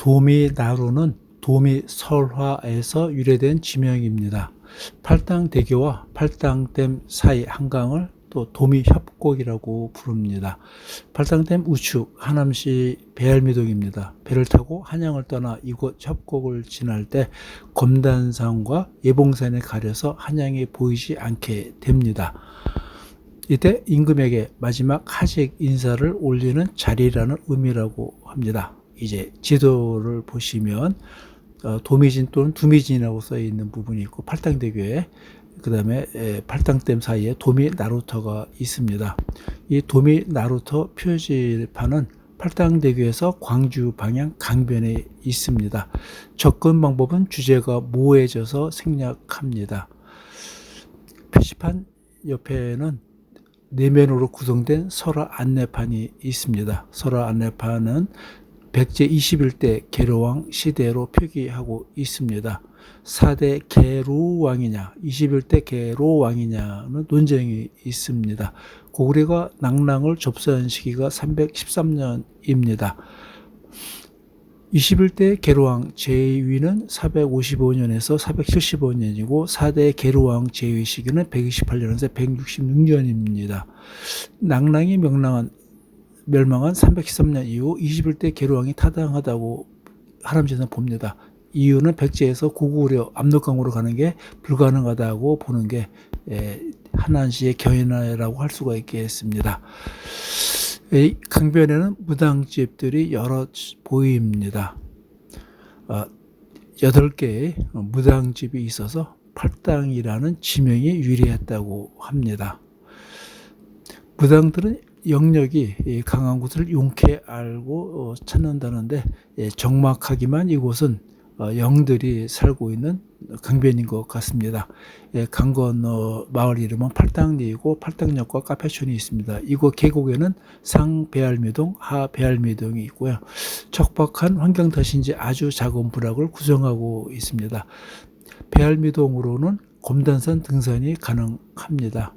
도미나루는 도미 설화에서 유래된 지명입니다. 팔당대교와 팔당댐 사이 한강을 또 도미협곡이라고 부릅니다. 팔당댐 우측 하남시 배알미동입니다. 배를 타고 한양을 떠나 이곳 협곡을 지날 때 검단산과 예봉산에 가려서 한양이 보이지 않게 됩니다. 이때 임금에게 마지막 하직 인사를 올리는 자리라는 의미라고 합니다. 이제 지도를 보시면 도미진 또는 두미진이라고 써 있는 부분이 있고 팔당대교에 그 다음에 팔당댐 사이에 도미나루터가 있습니다. 이 도미나루터 표지판은 팔당대교에서 광주 방향 강변에 있습니다. 접근 방법은 주제가 모호해져서 생략합니다. 표지판 옆에는 내면으로 구성된 설화 안내판이 있습니다. 설화 안내판은 백제 21대 계로왕 시대로 표기하고 있습니다. 4대 계로왕이냐 21대 계로왕이냐는 논쟁이 있습니다. 고구려가 낙랑을 접수한 시기가 313년입니다. 21대 계로왕 제위는 455년에서 475년이고 4대 계로왕 제위 시기는 128년에서 166년입니다. 낙랑이 멸망한 313년 이후 21대 계로왕이 타당하다고 하남시에서는 봅니다. 이유는 백제에서 고구려 압록강으로 가는 게 불가능하다고 보는 게 한안시의 견해라고 할 수가 있겠습니다. 강변에는 무당집들이 여러 보입니다. 8개의 무당집이 있어서 팔당이라는 지명이 유래했다고 합니다. 무당들은 영력이 강한 곳을 용케 알고 찾는다는데 정막하기만 이곳은 영들이 살고 있는 강변인 것 같습니다. 강 건너 마을 이름은 팔당리이고 팔당역과 카페촌이 있습니다. 이곳 계곡에는 상배알미동, 하배알미동이 있고요. 척박한 환경 탓인지 아주 작은 부락을 구성하고 있습니다. 배알미동으로는 검단산 등산이 가능합니다.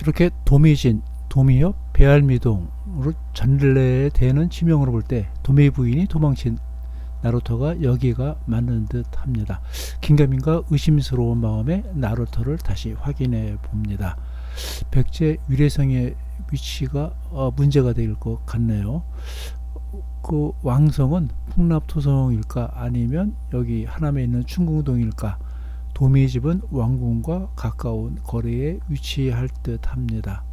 이렇게 도미진, 도미협, 배알미동으로 전래에 되는 지명으로 볼 때 도미 부인이 도망친 나루터가 여기가 맞는 듯 합니다. 긴가민가 의심스러운 마음에 나루터를 다시 확인해 봅니다. 백제 위례성의 위치가 문제가 될 것 같네요. 그 왕성은 풍납토성일까 아니면 여기 하남에 있는 춘궁동일까? 도미집은 왕궁과 가까운 거리에 위치할 듯 합니다.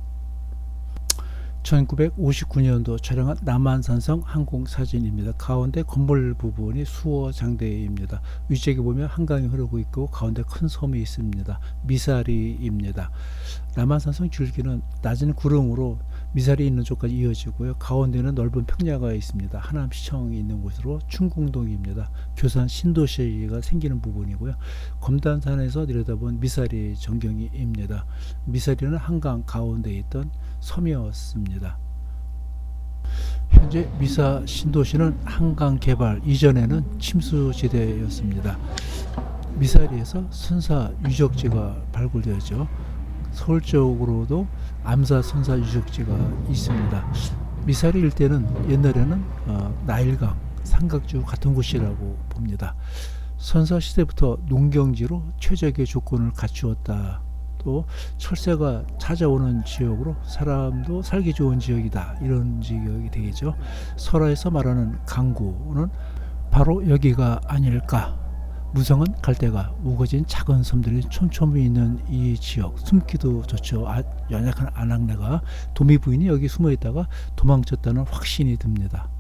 1959년도 촬영한 남한산성 항공사진입니다. 가운데 건물 부분이 수어장대입니다. 위쪽에 보면 한강이 흐르고 있고 가운데 큰 섬이 있습니다. 미사리입니다. 남한산성 줄기는 낮은 구름으로 미사리 있는 쪽까지 이어지고요. 가운데는 넓은 평야가 있습니다. 하남시청이 있는 곳으로 춘궁동입니다. 교산 신도시가 생기는 부분이고요. 검단산에서 내려다본 미사리 전경이입니다. 미사리는 한강 가운데 있던 섬이었습니다. 현재 미사 신도시는 한강 개발 이전에는 침수지대였습니다. 미사리에서 선사 유적지가 발굴되었죠. 서울 쪽으로도 암사 선사 유적지가 있습니다. 미사리 일대는 옛날에는 나일강, 삼각주 같은 곳이라고 봅니다. 선사 시대부터 농경지로 최적의 조건을 갖추었다. 또 철새가 찾아오는 지역으로 사람도 살기 좋은 지역이다. 이런 지역이 되겠죠. 설화에서 말하는 강구는 바로 여기가 아닐까. 무성은 갈대가 우거진 작은 섬들이 촘촘히 있는 이 지역, 숨기도 좋죠. 연약한 아낙네가 도미 부인이 여기 숨어 있다가 도망쳤다는 확신이 듭니다.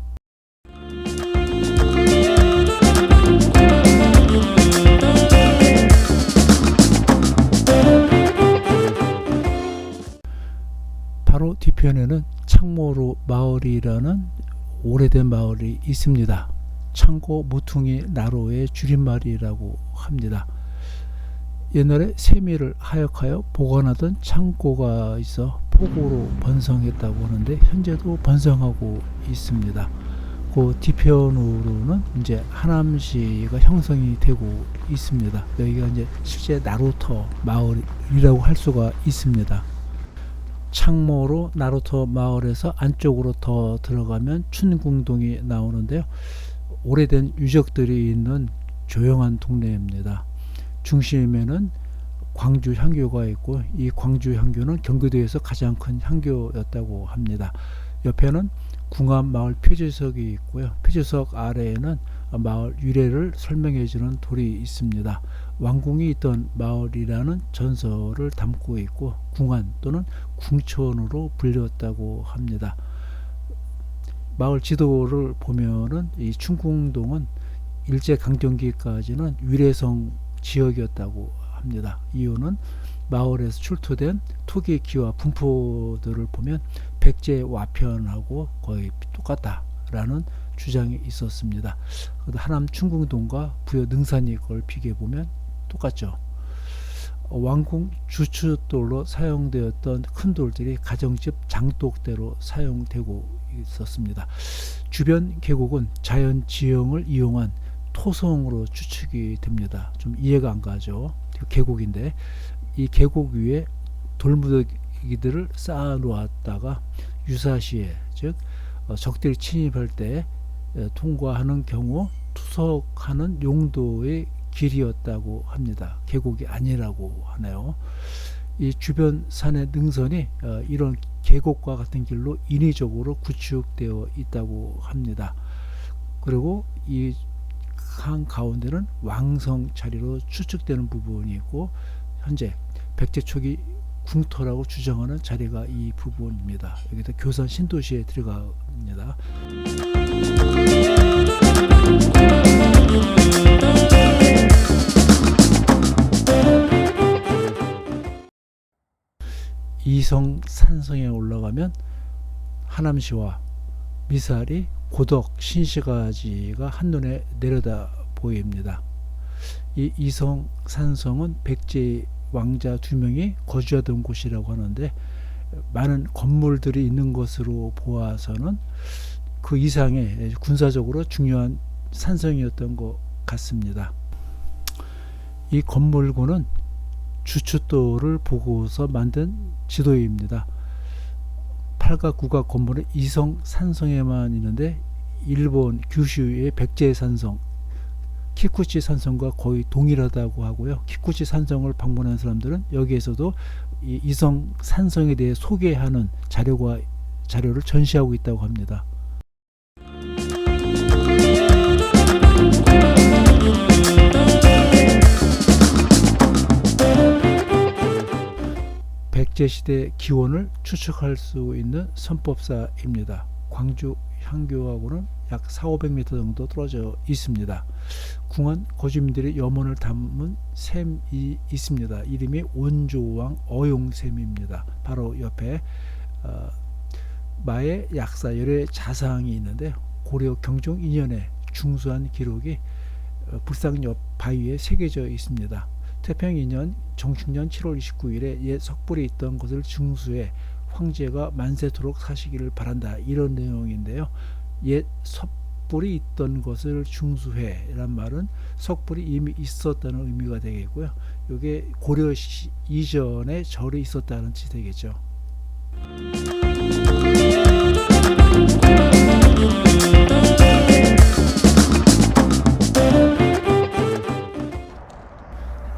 바로 뒤편에는 창모루 마을이라는 오래된 마을이 있습니다. 창고 모퉁이 나루의 줄임말이라고 합니다. 옛날에 세미를 하역하여 보관하던 창고가 있어 폭우로 번성했다고 하는데 현재도 번성하고 있습니다. 그 뒤편으로는 이제 하남시가 형성이 되고 있습니다. 여기가 이제 실제 나루터 마을이라고 할 수가 있습니다. 창모로 나루터 마을에서 안쪽으로 더 들어가면 춘궁동이 나오는데요. 오래된 유적들이 있는 조용한 동네입니다. 중심에는 광주 향교가 있고 이 광주 향교는 경기도에서 가장 큰 향교였다고 합니다. 옆에는 궁합 마을 표지석이 있고요. 표지석 아래에는 마을 유래를 설명해주는 돌이 있습니다. 왕궁이 있던 마을이라는 전설을 담고 있고 궁안 또는 궁천으로 불렸다고 합니다. 마을 지도를 보면은 이 춘궁동은 일제강점기까지는 위례성 지역이었다고 합니다. 이유는 마을에서 출토된 토기기와 분포들을 보면 백제 와편하고 거의 똑같다라는 주장이 있었습니다. 하남 춘궁동과 부여 능산이 걸 비교해 보면 똑같죠. 왕궁 주춧돌로 사용되었던 큰 돌들이 가정집 장독대로 사용되고 있었습니다. 주변 계곡은 자연 지형을 이용한 토성으로 추측이 됩니다. 좀 이해가 안 가죠. 계곡인데 이 계곡 위에 돌무더기들을 쌓아 놓았다가 유사시에 즉 적들이 침입할 때 통과하는 경우 투석하는 용도의 길이었다고 합니다. 계곡이 아니라고 하네요. 이 주변 산의 능선이 이런 계곡과 같은 길로 인위적으로 구축되어 있다고 합니다. 그리고 이 한 가운데는 왕성 자리로 추측되는 부분이 있고 현재 백제 초기 궁터라고 주장하는 자리가 이 부분입니다. 여기다 교산 신도시에 들어갑니다. 이성 산성에 올라가면 하남시와 미사리, 고덕, 신시가지가 한눈에 내려다 보입니다. 이 이성 산성은 백제 왕자 2명이 거주하던 곳이라고 하는데 많은 건물들이 있는 것으로 보아서는 그 이상의 군사적으로 중요한 산성이었던 것 같습니다. 이 건물군은 주춧돌을 보고서 만든 지도입니다. 8각 9각 건물은 이성 산성에만 있는데 일본 규슈의 백제 산성, 키쿠치 산성과 거의 동일하다고 하고요. 키쿠치 산성을 방문한 사람들은 여기에서도 이 이성 산성에 대해 소개하는 자료를 전시하고 있다고 합니다. 백제시대 기원을 추측할 수 있는 선법사입니다. 광주 향교하고는 약 400~500m 정도 떨어져 있습니다. 궁안 거주민들이 염원을 담은 샘이 있습니다. 이름이 온조왕 어용샘입니다. 바로 옆에 마의 약사 열의 자상이 있는데 고려 경종 2년에 중수한 기록이 불상 옆 바위에 새겨져 있습니다. 태평 2년 정축년 7월 29일에 옛 석불이 있던 것을 중수해 황제가 만세토록 사시기를 바란다, 이런 내용인데요. 옛 석불이 있던 것을 중수해 란 말은 석불이 이미 있었다는 의미가 되겠고요. 이게 고려 이전에 절이 있었다는 뜻이 되겠죠.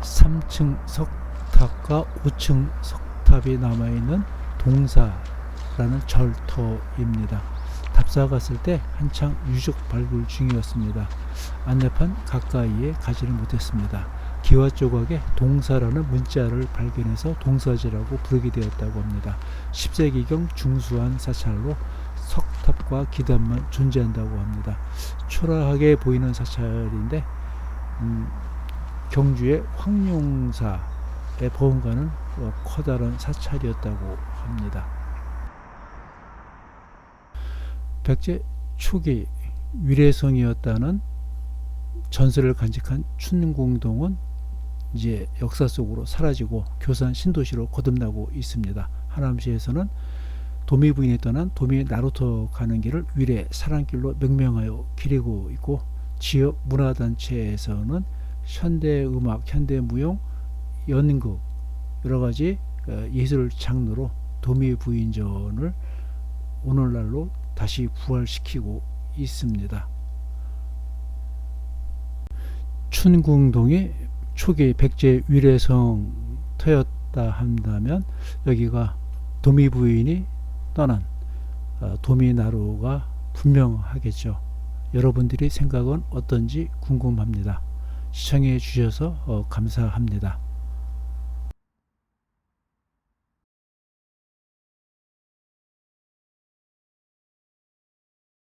삼층 석탑과 5층 석탑이 남아있는 동사라는 절터입니다. 답사 갔을 때 한창 유적 발굴 중이었습니다. 안내판 가까이에 가지는 못했습니다. 기와 조각에 동사라는 문자를 발견해서 동사지라고 부르게 되었다고 합니다. 10세기경 중수한 사찰로 석탑과 기단만 존재한다고 합니다. 초라하게 보이는 사찰인데 경주의 황룡사의 보험가는 커다란 사찰이었다고 합니다. 백제 초기 위례성이었다는 전설을 간직한 춘궁동은 이제 역사 속으로 사라지고 교산 신도시로 거듭나고 있습니다. 하남시에서는 도미 부인에 떠난 도미 나루터 가는 길을 위례 사랑길로 명명하여 기리고 있고 지역 문화단체에서는 현대음악, 현대무용, 연극 여러가지 예술 장르로 도미 부인전을 오늘날로 다시 부활시키고 있습니다. 춘궁동이 초기 백제 위례성터였다 한다면 여기가 도미 부인이 떠난 도미나루가 분명하겠죠. 여러분들의 생각은 어떤지 궁금합니다. 시청해 주셔서 감사합니다.